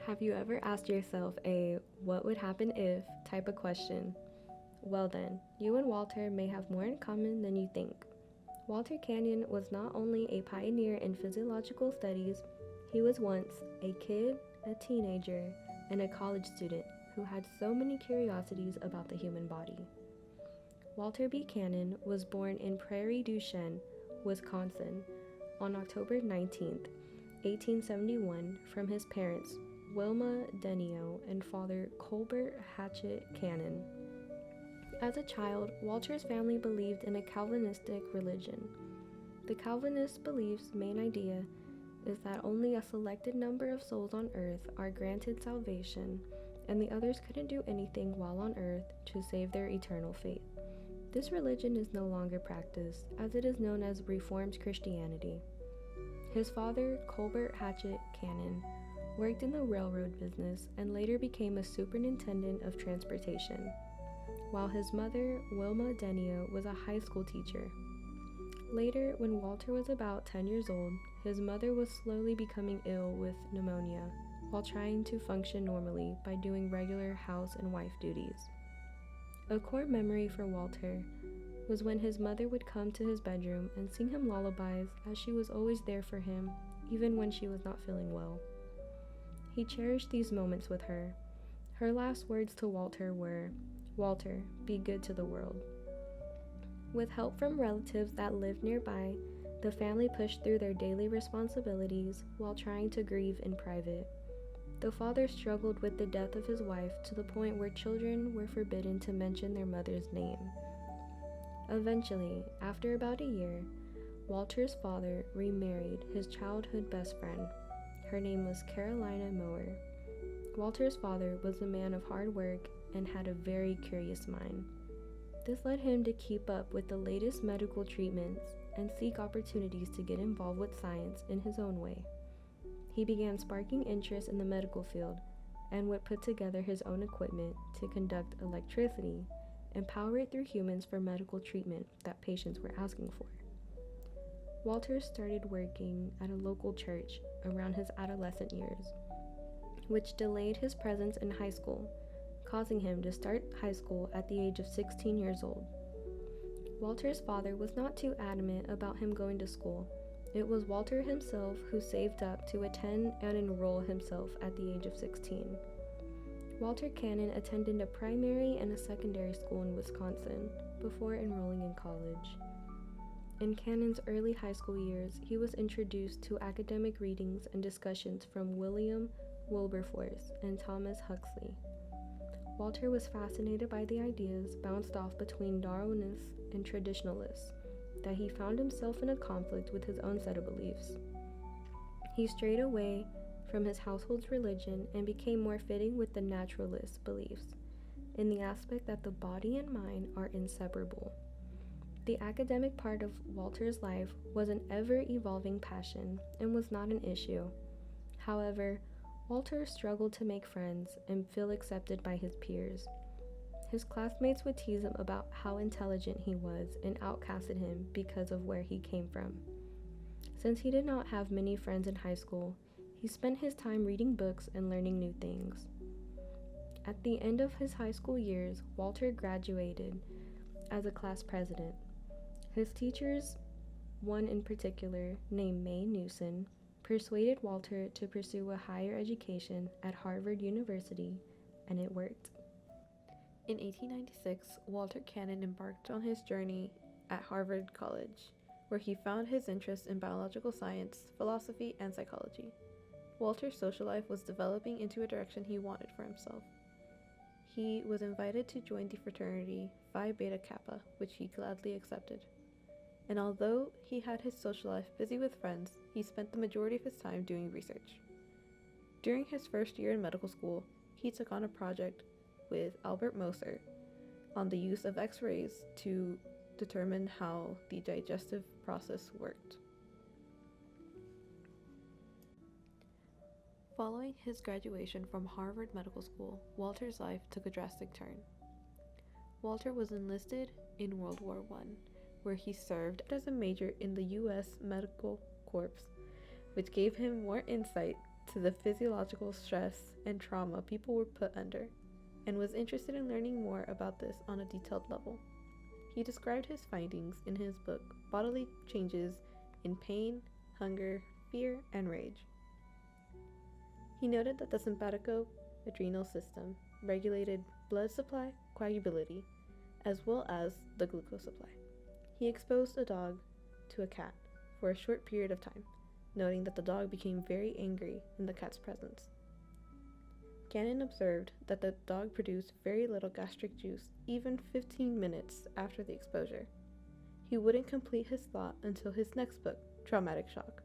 Have you ever asked yourself a what would happen if type of question? Well then, you and Walter may have more in common than you think. Walter Canyon was not only a pioneer in physiological studies, he was once a kid, a teenager, and a college student who had so many curiosities about the human body. Walter B. Cannon was born in Prairie du Chien, Wisconsin, on October 19th, 1871, from his parents, Wilma Denio and father Colbert Hatchett Cannon. As a child, Walter's family believed in a Calvinistic religion. The Calvinist belief's main idea is that only a selected number of souls on earth are granted salvation, and the others couldn't do anything while on earth to save their eternal fate. This religion is no longer practiced, as it is known as Reformed Christianity. His father, Colbert Hatchett Cannon, worked in the railroad business and later became a superintendent of transportation, while his mother, Wilma Denio, was a high school teacher. Later, when Walter was about 10 years old, his mother was slowly becoming ill with pneumonia while trying to function normally by doing regular house and wife duties. A core memory for Walter was when his mother would come to his bedroom and sing him lullabies, as she was always there for him, even when she was not feeling well. He cherished these moments with her. Her last words to Walter were, "Walter, be good to the world." With help from relatives that lived nearby, the family pushed through their daily responsibilities while trying to grieve in private. The father struggled with the death of his wife to the point where children were forbidden to mention their mother's name. Eventually, after about a year, Walter's father remarried his childhood best friend. Her name was Carolina Mower. Walter's father was a man of hard work and had a very curious mind. This led him to keep up with the latest medical treatments and seek opportunities to get involved with science in his own way. He began sparking interest in the medical field and would put together his own equipment to conduct electricity and power it through humans for medical treatment that patients were asking for. Walter started working at a local church around his adolescent years, which delayed his presence in high school, causing him to start high school at the age of 16 years old. Walter's father was not too adamant about him going to school. It was Walter himself who saved up to attend and enroll himself at the age of 16. Walter Cannon attended a primary and a secondary school in Wisconsin before enrolling in college. In Cannon's early high school years, he was introduced to academic readings and discussions from William Wilberforce and Thomas Huxley. Walter was fascinated by the ideas bounced off between Darwinists and traditionalists, that he found himself in a conflict with his own set of beliefs. He strayed away from his household's religion and became more fitting with the naturalist beliefs, in the aspect that the body and mind are inseparable. The academic part of Walter's life was an ever-evolving passion and was not an issue. However, Walter struggled to make friends and feel accepted by his peers. His classmates would tease him about how intelligent he was and outcasted him because of where he came from. Since he did not have many friends in high school, he spent his time reading books and learning new things. At the end of his high school years, Walter graduated as a class president. His teachers, one in particular named May Newson, persuaded Walter to pursue a higher education at Harvard University, and it worked. In 1896, Walter Cannon embarked on his journey at Harvard College, where he found his interest in biological science, philosophy, and psychology. Walter's social life was developing into a direction he wanted for himself. He was invited to join the fraternity Phi Beta Kappa, which he gladly accepted. And although he had his social life busy with friends, he spent the majority of his time doing research. During his first year in medical school, he took on a project with Albert Moser on the use of X-rays to determine how the digestive process worked. Following his graduation from Harvard Medical School, Walter's life took a drastic turn. Walter was enlisted in World War I, where he served as a major in the U.S. Medical Corps, which gave him more insight to the physiological stress and trauma people were put under, and was interested in learning more about this on a detailed level. He described his findings in his book, Bodily Changes in Pain, Hunger, Fear, and Rage. He noted that the sympathico-adrenal system regulated blood supply, coagulability, as well as the glucose supply. He exposed a dog to a cat for a short period of time, noting that the dog became very angry in the cat's presence. Cannon observed that the dog produced very little gastric juice even 15 minutes after the exposure. He wouldn't complete his thought until his next book, Traumatic Shock,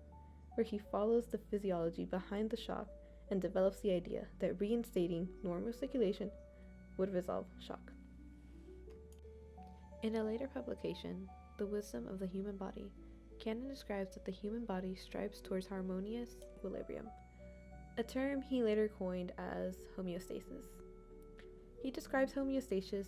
where he follows the physiology behind the shock and develops the idea that reinstating normal circulation would resolve shock. In a later publication, The Wisdom of the Human Body, Cannon describes that the human body strives towards harmonious equilibrium, a term he later coined as homeostasis. He describes homeostasis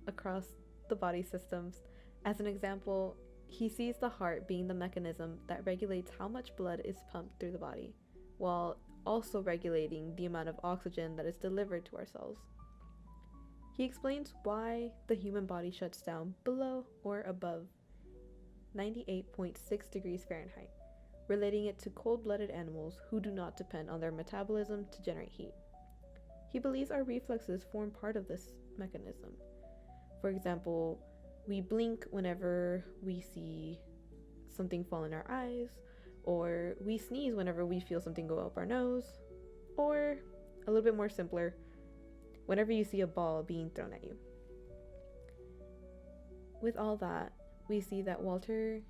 across the body systems. As an example, he sees the heart being the mechanism that regulates how much blood is pumped through the body, while also regulating the amount of oxygen that is delivered to our cells. He explains why the human body shuts down below or above 98.6 degrees Fahrenheit, relating it to cold-blooded animals who do not depend on their metabolism to generate heat. He believes our reflexes form part of this mechanism. For example, we blink whenever we see something fall in our eyes, or we sneeze whenever we feel something go up our nose, or a little bit more simpler, whenever you see a ball being thrown at you. With all that, we see that Walter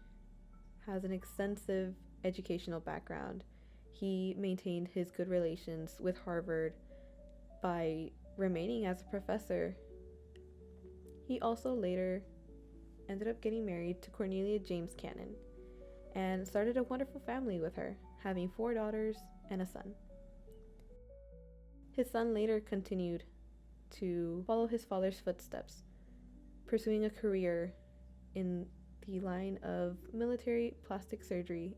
has an extensive educational background. He maintained his good relations with Harvard by remaining as a professor. He also later ended up getting married to Cornelia James Cannon and started a wonderful family with her, having 4 daughters and a son. His son later continued to follow his father's footsteps, pursuing a career in the line of military plastic surgery.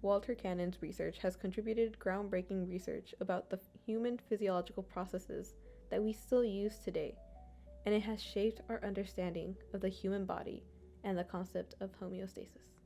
Walter Cannon's research has contributed groundbreaking research about the human physiological processes that we still use today, and it has shaped our understanding of the human body and the concept of homeostasis.